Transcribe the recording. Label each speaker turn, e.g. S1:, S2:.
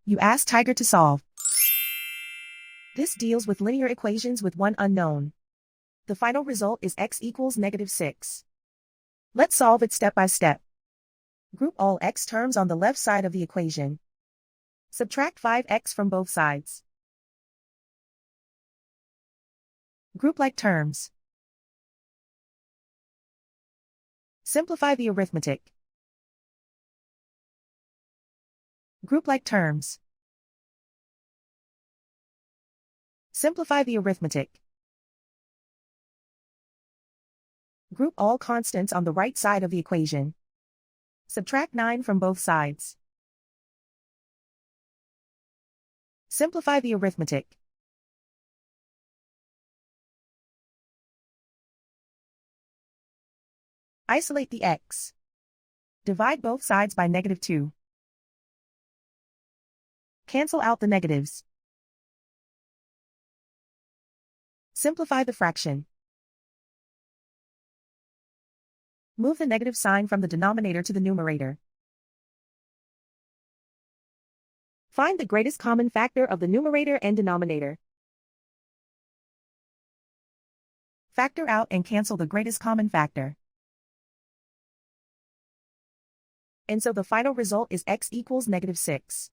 S1: You ask Tiger to solve. This deals with linear equations with one unknown. The final result is x equals -6. Let's solve it step by step. Group all x terms on the left side of the equation. Subtract 5x from both sides. Group like terms. Simplify the arithmetic. Group like terms. Simplify the arithmetic. Group all constants on the right side of the equation. Subtract 9 from both sides. Simplify the arithmetic. Isolate the x. Divide both sides by -2. Cancel out the negatives. Simplify the fraction. Move the negative sign from the denominator to the numerator. Find the greatest common factor of the numerator and denominator. Factor out and cancel the greatest common factor. And so the final result is x equals -6.